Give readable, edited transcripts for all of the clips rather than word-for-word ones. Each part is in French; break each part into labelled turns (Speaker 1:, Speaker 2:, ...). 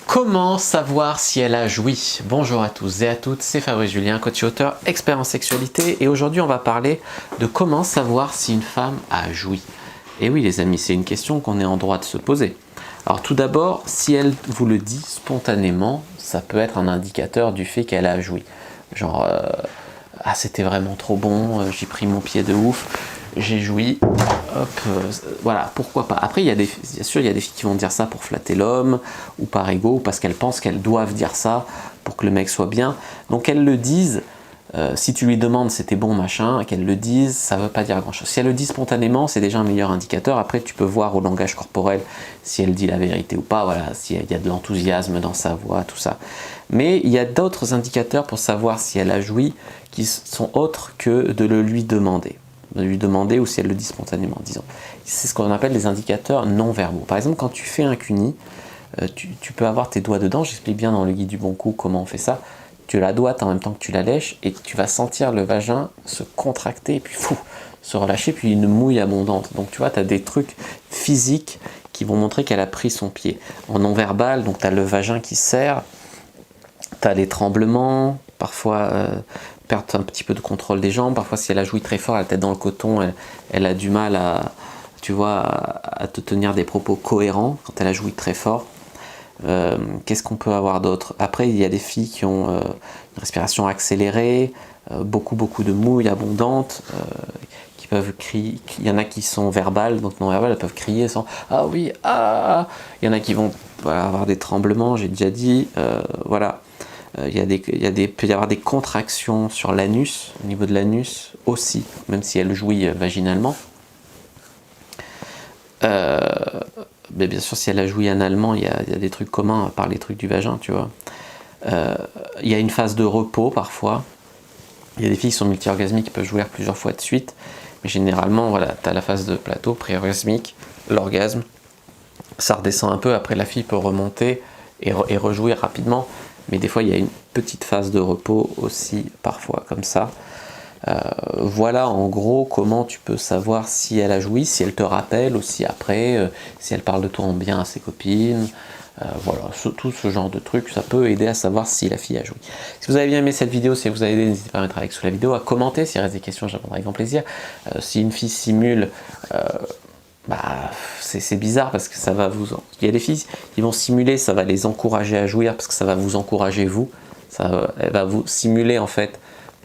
Speaker 1: Comment savoir si elle a joui? Bonjour à tous et à toutes, c'est Fabrice Julien, coach et auteur, expert en sexualité, et aujourd'hui on va parler de comment savoir si une femme a joui. Et oui les amis, c'est une question qu'on est en droit de se poser. Alors tout d'abord, si elle vous le dit spontanément, ça peut être un indicateur du fait qu'elle a joui. Genre, ah c'était vraiment trop bon, j'ai pris mon pied de ouf, j'ai joui, hop, voilà, pourquoi pas. Après, bien sûr, il y a des filles qui vont dire ça pour flatter l'homme, ou par ego, ou parce qu'elles pensent qu'elles doivent dire ça pour que le mec soit bien. Donc elles le disent, si tu lui demandes c'était bon machin, qu'elles le disent, ça ne veut pas dire grand chose. Si elle le dit spontanément, c'est déjà un meilleur indicateur. Après, tu peux voir au langage corporel si elle dit la vérité ou pas, voilà, s'il y a de l'enthousiasme dans sa voix, tout ça. Mais il y a d'autres indicateurs pour savoir si elle a joui qui sont autres que de le lui demander. De lui demander ou si elle le dit spontanément, disons. C'est ce qu'on appelle les indicateurs non verbaux. Par exemple, quand tu fais un cuni, tu peux avoir tes doigts dedans, j'explique bien dans le guide du bon coup comment on fait ça. Tu la doigtes en même temps que tu la lèches et tu vas sentir le vagin se contracter et puis fou, se relâcher, puis une mouille abondante. Donc tu vois, tu as des trucs physiques qui vont montrer qu'elle a pris son pied. En non verbal, donc tu as le vagin qui serre, tu as les tremblements, parfois perdre un petit peu de contrôle des jambes, parfois si elle a joui très fort, la tête dans le coton, elle a du mal à, tu vois, à te tenir des propos cohérents quand elle a joui très fort. Qu'est-ce qu'on peut avoir d'autre? Après, il y a des filles qui ont une respiration accélérée, beaucoup de mouilles abondantes, qui peuvent crier. Il y en a qui sont verbales, donc non verbales, elles peuvent crier sans ah oui, ah. Il y en a qui vont voilà, avoir des tremblements, j'ai déjà dit, voilà. Il peut y avoir des contractions sur l'anus, au niveau de l'anus aussi, même si elle jouit vaginalement. Mais bien sûr, si elle a joui analement, il y a des trucs communs à part les trucs du vagin, tu vois. Il y a une phase de repos parfois. Il y a des filles qui sont multi-orgasmiques qui peuvent jouir plusieurs fois de suite. Mais généralement, voilà, tu as la phase de plateau, pré-orgasmique, l'orgasme. Ça redescend un peu, après la fille peut remonter et rejouir rapidement. Mais des fois, il y a une petite phase de repos aussi, parfois, comme ça. Voilà en gros comment tu peux savoir si elle a joui, si elle te rappelle aussi après, si elle parle de toi en bien à ses copines, voilà, tout ce genre de trucs, ça peut aider à savoir si la fille a joui. Si vous avez bien aimé cette vidéo, si elle vous a aidé, n'hésitez pas à mettre un like sous la vidéo, à commenter, s'il reste des questions, je répondrai avec grand plaisir. Si une fille simule, bah, c'est bizarre parce que ça va vous... Il y a des filles qui vont simuler, ça va les encourager à jouir parce que ça va vous encourager vous, elle va vous simuler en fait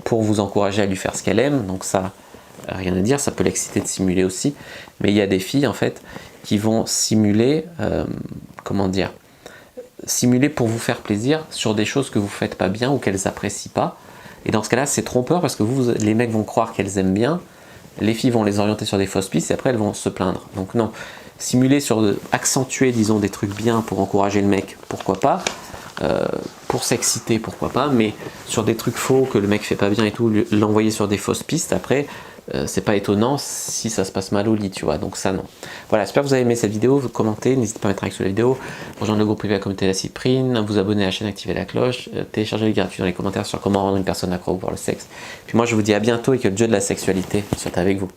Speaker 1: pour vous encourager à lui faire ce qu'elle aime, donc ça, rien à dire, ça peut l'exciter de simuler aussi, mais il y a des filles en fait qui vont simuler, comment dire, simuler pour vous faire plaisir sur des choses que vous faites pas bien ou qu'elles apprécient pas, et dans ce cas là c'est trompeur parce que les mecs vont croire qu'elles aiment bien, les filles vont les orienter sur des fausses pistes et après elles vont se plaindre, donc non, simuler accentuer disons des trucs bien pour encourager le mec, pourquoi pas, pour s'exciter pourquoi pas, mais sur des trucs faux que le mec fait pas bien et tout, l'envoyer sur des fausses pistes après, c'est pas étonnant si ça se passe mal au lit, tu vois, donc ça non. Voilà, j'espère que vous avez aimé cette vidéo, vous commentez, n'hésitez pas à mettre un like sur la vidéo, rejoindre le groupe privé à la communauté La Cyprine, vous abonner à la chaîne, activer la cloche, télécharger les gratuits dans les commentaires sur comment rendre une personne accro pour le sexe. Puis moi je vous dis à bientôt et que le jeu de la sexualité soit avec vous.